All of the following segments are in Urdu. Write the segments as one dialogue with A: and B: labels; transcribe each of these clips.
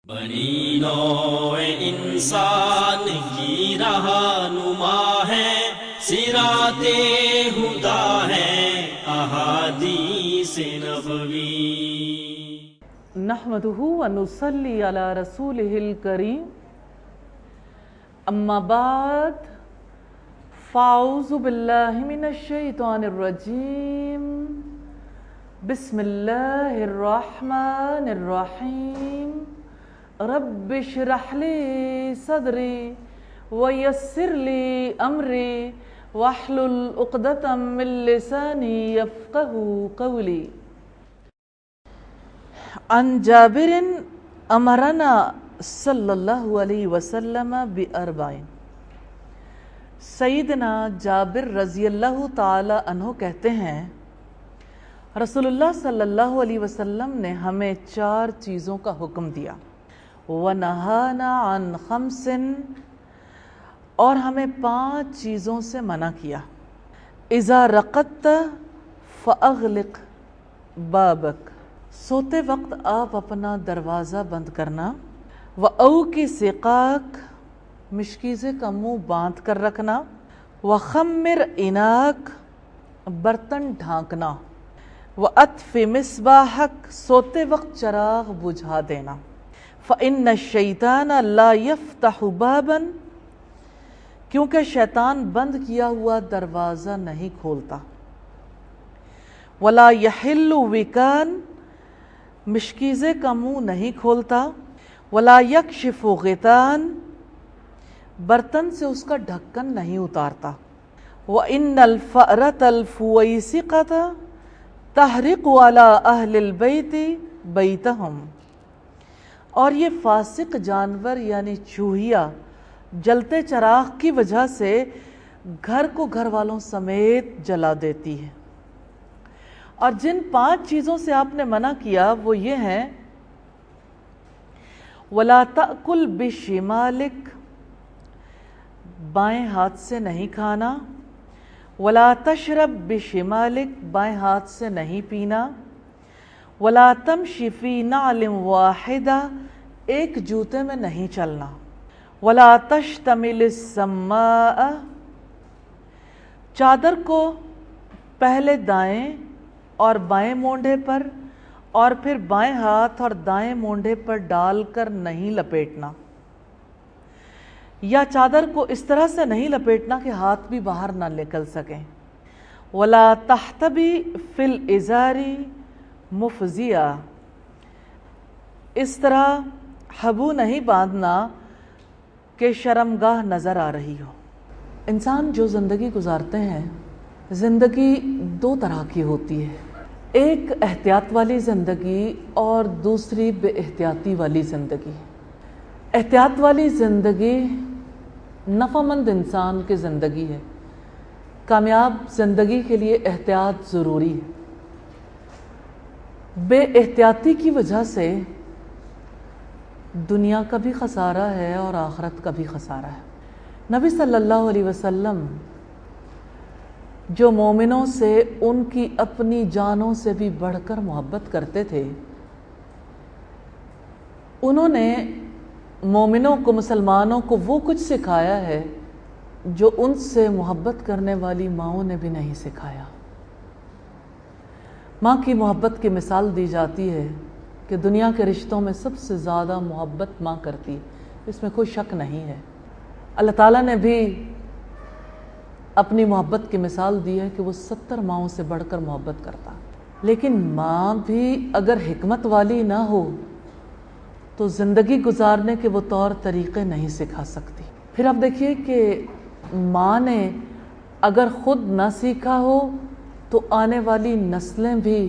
A: بنی نوع انسان کی رہنما ہے، صراط ہدی ہے احادیث نبوی۔
B: نحمدہ ونصلی علی رسولہ الکریم، اما بعد فاعوذ باللہ من الشیطان الرجیم، بسم اللہ الرحمن الرحیم۔ رب اشرح لی صدری ویسر لی امری واحلل عقدۃ من لسانی یفقہوا قولی۔ عن جابر امرنا صلی اللہ علیہ وسلم باربعین۔ سیدنا جابر رضی اللہ تعالی عنہ کہتے ہیں، رسول اللہ صلی اللہ علیہ وسلم نے ہمیں 4 چیزوں کا حکم دیا، وَنَهَانَا عَنْ خَمْسٍ، اور ہمیں 5 چیزوں سے منع کیا۔ اِذَا رَقَدْتَ فَأَغْلِقْ بَابَكَ، سوتے وقت آپ اپنا دروازہ بند کرنا۔ وَأَوْكِ سِقَاكَ، مشکیزے کا منہ باندھ کر رکھنا۔ وَخَمِّرْ إِنَاكَ، برتن ڈھانکنا۔ وَأَطْفِ مِصْبَاحَكَ، سوتے وقت چراغ بجھا دینا۔ فَإِنَّ الشَّيْطَانَ لَا يَفْتَحُ بَابًا، کیونکہ شیطان بند کیا ہوا دروازہ نہیں کھولتا۔ وَلَا يَحِلُّ وِكَانَ، مشکیزے کا منہ نہیں کھولتا۔ وَلَا يَكْشِفُ غِطَانَ، برتن سے اس کا ڈھکن نہیں اتارتا۔ وَإِنَّ الْفَأْرَةَ الْفُوَيْسِقَةَ تَحْرِقُ عَلَىٰ أَهْلِ الْبَيْتِ بَيْتَهُمْ، اور یہ فاسق جانور یعنی چوہیا جلتے چراغ کی وجہ سے گھر کو گھر والوں سمیت جلا دیتی ہے۔ اور جن 5 چیزوں سے آپ نے منع کیا وہ یہ ہیں، وَلَا تَأْكُلْ بِشِمَالِكَ، بائیں ہاتھ سے نہیں کھانا۔ وَلَا تَشْرَبْ بِشِمَالِكَ، بائیں ہاتھ سے نہیں پینا۔ وَلَا تَمْشِ فِي نَعْلٍ وَاحِدَةٍ، ایک جوتے میں نہیں چلنا۔ وَلَا تَشْتَمِلِ السَّمَّاءَ، چادر کو پہلے دائیں اور بائیں مونڈے پر اور پھر بائیں ہاتھ اور دائیں مونڈے پر ڈال کر نہیں لپیٹنا، یا چادر کو اس طرح سے نہیں لپیٹنا کہ ہاتھ بھی باہر نہ نکل سکیں۔ وَلَا تَحْتَبِي فِي الْإِزَارِ مُفْزِيًا، اس طرح حبو نہیں باندھنا کہ شرمگاہ نظر آ رہی ہو۔ انسان جو زندگی گزارتے ہیں، زندگی 2 طرح کی ہوتی ہے، ایک احتیاط والی زندگی اور دوسری بے احتیاطی والی زندگی۔ احتیاط والی زندگی نفع مند انسان کی زندگی ہے۔ کامیاب زندگی کے لیے احتیاط ضروری ہے۔ بے احتیاطی کی وجہ سے دنیا کا بھی خسارہ ہے اور آخرت کا بھی خسارہ ہے۔ نبی صلی اللہ علیہ وسلم جو مومنوں سے ان کی اپنی جانوں سے بھی بڑھ کر محبت کرتے تھے، انہوں نے مومنوں کو، مسلمانوں کو وہ کچھ سکھایا ہے جو ان سے محبت کرنے والی ماؤں نے بھی نہیں سکھایا۔ ماں کی محبت کی مثال دی جاتی ہے کہ دنیا کے رشتوں میں سب سے زیادہ محبت ماں کرتی ہے، اس میں کوئی شک نہیں ہے۔ اللہ تعالیٰ نے بھی اپنی محبت کی مثال دی ہے کہ وہ 70 ماؤں سے بڑھ کر محبت کرتا، لیکن ماں بھی اگر حکمت والی نہ ہو تو زندگی گزارنے کے وہ طور طریقے نہیں سکھا سکتی۔ پھر آپ دیکھیے کہ ماں نے اگر خود نہ سیکھا ہو تو آنے والی نسلیں بھی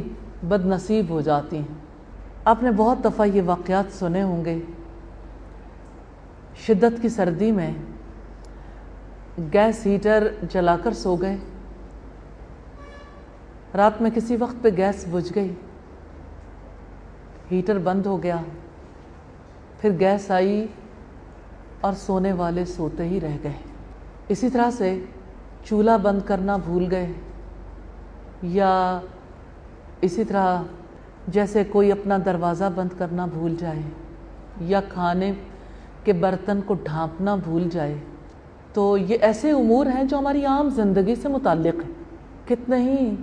B: بد نصیب ہو جاتی ہیں۔ آپ نے بہت دفعہ یہ واقعات سنے ہوں گے، شدت کی سردی میں گیس ہیٹر جلا کر سو گئے، رات میں کسی وقت پہ گیس بجھ گئی، ہیٹر بند ہو گیا، پھر گیس آئی اور سونے والے سوتے ہی رہ گئے۔ اسی طرح سے چولہا بند کرنا بھول گئے، یا اسی طرح جیسے کوئی اپنا دروازہ بند کرنا بھول جائے، یا کھانے کے برتن کو ڈھانپنا بھول جائے، تو یہ ایسے امور ہیں جو ہماری عام زندگی سے متعلق ہیں۔ کتنے ہی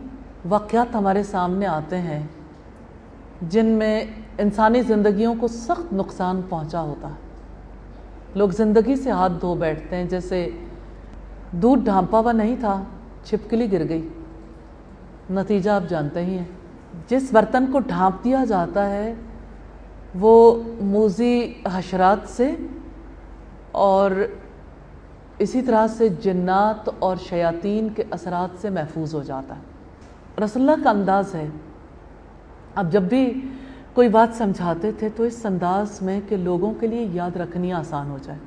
B: واقعات ہمارے سامنے آتے ہیں جن میں انسانی زندگیوں کو سخت نقصان پہنچا ہوتا ہے۔ لوگ زندگی سے ہاتھ دھو بیٹھتے ہیں، جیسے دودھ ڈھانپا ہوا نہیں تھا، چھپکلی گر گئی، نتیجہ آپ جانتے ہی ہیں۔ جس برتن کو ڈھانپ دیا جاتا ہے وہ موذی حشرات سے اور اسی طرح سے جنات اور شیاطین کے اثرات سے محفوظ ہو جاتا ہے۔ رسول اللہ کا انداز ہے، اب جب بھی کوئی بات سمجھاتے تھے تو اس انداز میں کہ لوگوں کے لیے یاد رکھنی آسان ہو جائے۔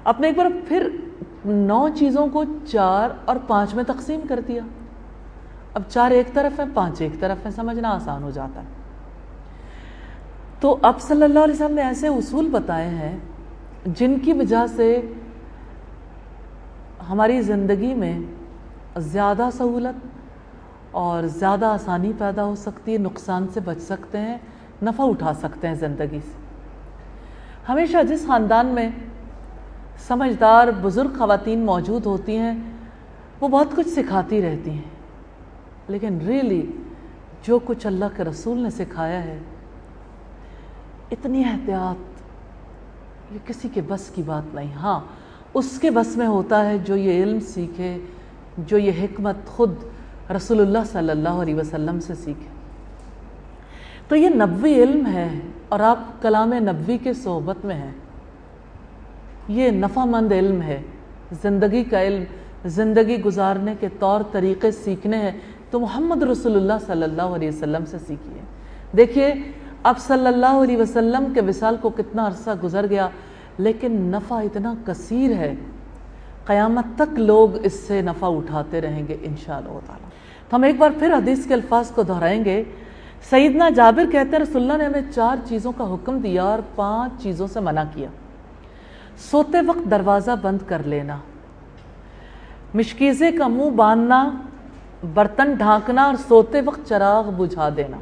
B: آپ نے ایک بار پھر 9 چیزوں کو 4 اور 5 میں تقسیم کر دیا۔ اب 4 ایک طرف ہے، 5 ایک طرف ہے، سمجھنا آسان ہو جاتا ہے۔ تو اب صلی اللہ علیہ وسلم نے ایسے اصول بتائے ہیں جن کی وجہ سے ہماری زندگی میں زیادہ سہولت اور زیادہ آسانی پیدا ہو سکتی ہے، نقصان سے بچ سکتے ہیں، نفع اٹھا سکتے ہیں زندگی سے۔ ہمیشہ جس خاندان میں سمجھدار بزرگ خواتین موجود ہوتی ہیں وہ بہت کچھ سکھاتی رہتی ہیں، لیکن ریئلی جو کچھ اللہ کے رسول نے سکھایا ہے، اتنی احتیاط، یہ کسی کے بس کی بات نہیں۔ ہاں، اس کے بس میں ہوتا ہے جو یہ علم سیکھے، جو یہ حکمت خود رسول اللہ صلی اللہ علیہ وسلم سے سیکھے۔ تو یہ نبوی علم ہے اور آپ کلام نبوی کے صحبت میں ہیں۔ یہ نفع مند علم ہے، زندگی کا علم، زندگی گزارنے کے طور طریقے سیکھنے ہیں تو محمد رسول اللہ صلی اللہ علیہ وسلم سے سیکھیے۔ دیکھیے اب صلی اللہ علیہ وسلم کے وصال کو کتنا عرصہ گزر گیا، لیکن نفع اتنا کثیر ہے، قیامت تک لوگ اس سے نفع اٹھاتے رہیں گے انشاءاللہ تعالی۔ تو ہم ایک بار پھر حدیث کے الفاظ کو دہرائیں گے۔ سیدنا جابر کہتے ہیں رسول اللہ نے ہمیں 4 چیزوں کا حکم دیا اور 5 چیزوں سے منع کیا۔ سوتے وقت دروازہ بند کر لینا، مشکیزے کا منہ باندھنا، برتن ڈھانکنا اور سوتے وقت چراغ بجھا دینا،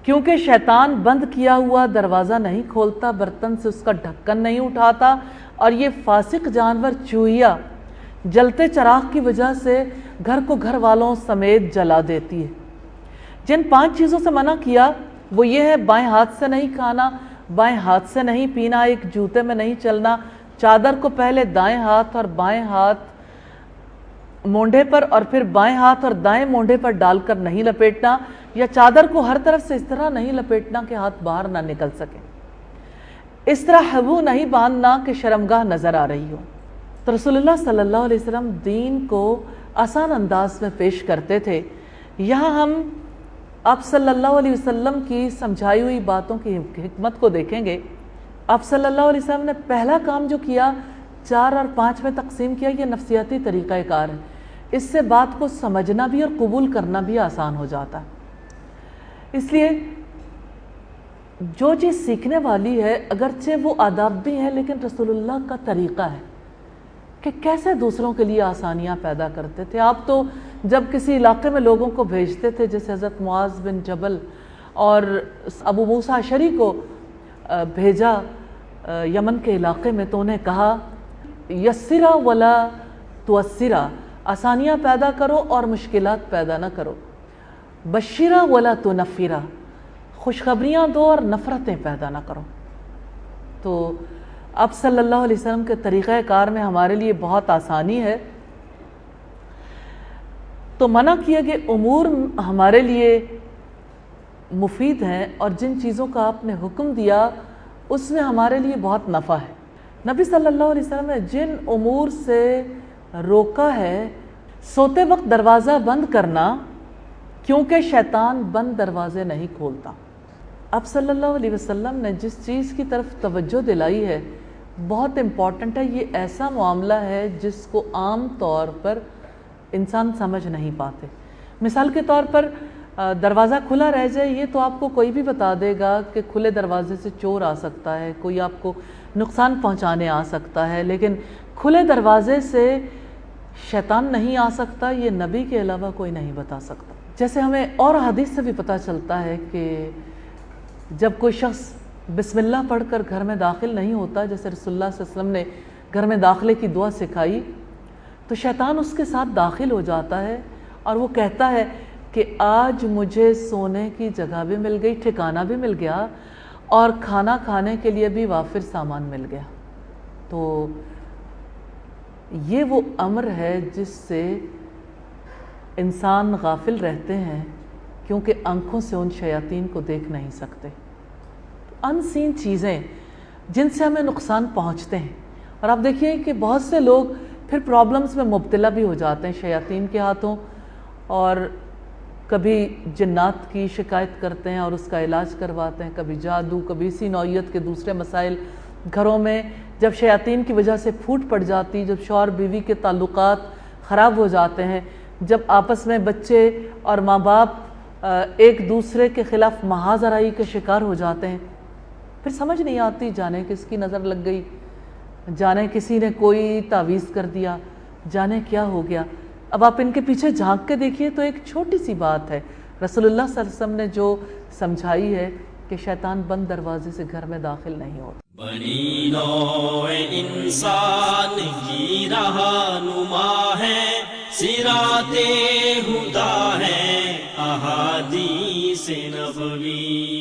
B: کیونکہ شیطان بند کیا ہوا دروازہ نہیں کھولتا، برتن سے اس کا ڈھکن نہیں اٹھاتا، اور یہ فاسق جانور چوہیا جلتے چراغ کی وجہ سے گھر کو گھر والوں سمیت جلا دیتی ہے۔ جن 5 چیزوں سے منع کیا وہ یہ ہے: بائیں ہاتھ سے نہیں کھانا، بائیں ہاتھ سے نہیں پینا، ایک جوتے میں نہیں چلنا، چادر کو پہلے دائیں ہاتھ اور بائیں ہاتھ مونڈے پر اور پھر بائیں ہاتھ اور دائیں مونڈے پر ڈال کر نہیں لپیٹنا، یا چادر کو ہر طرف سے اس طرح نہیں لپیٹنا کہ ہاتھ باہر نہ نکل سکے، اس طرح ہبو نہیں باندھنا کہ شرمگاہ نظر آ رہی ہو۔ تو رسول اللہ صلی اللہ علیہ وسلم دین کو آسان انداز میں پیش کرتے تھے۔ یہاں ہم آپ صلی اللہ علیہ وسلم کی سمجھائی ہوئی باتوں کی حکمت کو دیکھیں گے۔ آپ صلی اللہ علیہ وسلم نے پہلا کام جو کیا 4 اور 5 میں تقسیم کیا، یہ نفسیاتی طریقہ کار ہے۔ اس سے بات کو سمجھنا بھی اور قبول کرنا بھی آسان ہو جاتا ہے۔ اس لیے جو چیز سیکھنے والی ہے، اگرچہ وہ آداب بھی ہیں، لیکن رسول اللہ کا طریقہ ہے کہ کیسے دوسروں کے لیے آسانیاں پیدا کرتے تھے۔ آپ تو جب کسی علاقے میں لوگوں کو بھیجتے تھے، جیسے حضرت معاذ بن جبل اور ابو موسیٰ اشعری کو بھیجا یمن کے علاقے میں، تو انہیں کہا یسرا ولا توسرا، آسانیاں پیدا کرو اور مشکلات پیدا نہ کرو، بشرا ولا تنفرا، خوشخبریاں دو اور نفرتیں پیدا نہ کرو۔ تو اب صلی اللہ علیہ وسلم کے طریقہ کار میں ہمارے لیے بہت آسانی ہے۔ تو منع کیے گئے امور ہمارے لیے مفید ہیں، اور جن چیزوں کا آپ نے حکم دیا اس میں ہمارے لیے بہت نفع ہے۔ نبی صلی اللہ علیہ وسلم نے جن امور سے روکا ہے، سوتے وقت دروازہ بند کرنا، کیونکہ شیطان بند دروازے نہیں کھولتا۔ اب صلی اللہ علیہ وسلم نے جس چیز کی طرف توجہ دلائی ہے بہت امپورٹنٹ ہے۔ یہ ایسا معاملہ ہے جس کو عام طور پر انسان سمجھ نہیں پاتے۔ مثال کے طور پر دروازہ کھلا رہ جائے، یہ تو آپ کو کوئی بھی بتا دے گا کہ کھلے دروازے سے چور آ سکتا ہے، کوئی آپ کو نقصان پہنچانے آ سکتا ہے، لیکن کھلے دروازے سے شیطان نہیں آ سکتا، یہ نبی کے علاوہ کوئی نہیں بتا سکتا۔ جیسے ہمیں اور حدیث سے بھی پتہ چلتا ہے کہ جب کوئی شخص بسم اللہ پڑھ کر گھر میں داخل نہیں ہوتا، جیسے رسول اللہ صلی اللہ علیہ وسلم نے گھر میں داخلے کی دعا سکھائی، تو شیطان اس کے ساتھ داخل ہو جاتا ہے اور وہ کہتا ہے کہ آج مجھے سونے کی جگہ بھی مل گئی، ٹھکانہ بھی مل گیا، اور کھانا کھانے کے لیے بھی وافر سامان مل گیا۔ تو یہ وہ امر ہے جس سے انسان غافل رہتے ہیں، کیونکہ آنکھوں سے ان شیاطین کو دیکھ نہیں سکتے۔ ان سین چیزیں جن سے ہمیں نقصان پہنچتے ہیں، اور آپ دیکھیے کہ بہت سے لوگ پھر پرابلمز میں مبتلا بھی ہو جاتے ہیں شیاطین کے ہاتھوں، اور کبھی جنات کی شکایت کرتے ہیں اور اس کا علاج کرواتے ہیں، کبھی جادو، کبھی اسی نوعیت کے دوسرے مسائل گھروں میں جب شیاطین کی وجہ سے پھوٹ پڑ جاتی، جب شوہر بیوی کے تعلقات خراب ہو جاتے ہیں، جب آپس میں بچے اور ماں باپ ایک دوسرے کے خلاف محاذ آرائی کے شکار ہو جاتے ہیں، پھر سمجھ نہیں آتی جانے کس کی نظر لگ گئی، جانے کسی نے کوئی تعویذ کر دیا، جانے کیا ہو گیا۔ اب آپ ان کے پیچھے جھانک کے دیکھیے تو ایک چھوٹی سی بات ہے، رسول اللہ صلی اللہ علیہ وسلم نے جو سمجھائی ہے کہ شیطان بند دروازے سے گھر میں داخل نہیں ہوتا۔
A: بنی نوع انسان کی رہنما ہے، صراط ہدیٰ ہے احادیث نبوی۔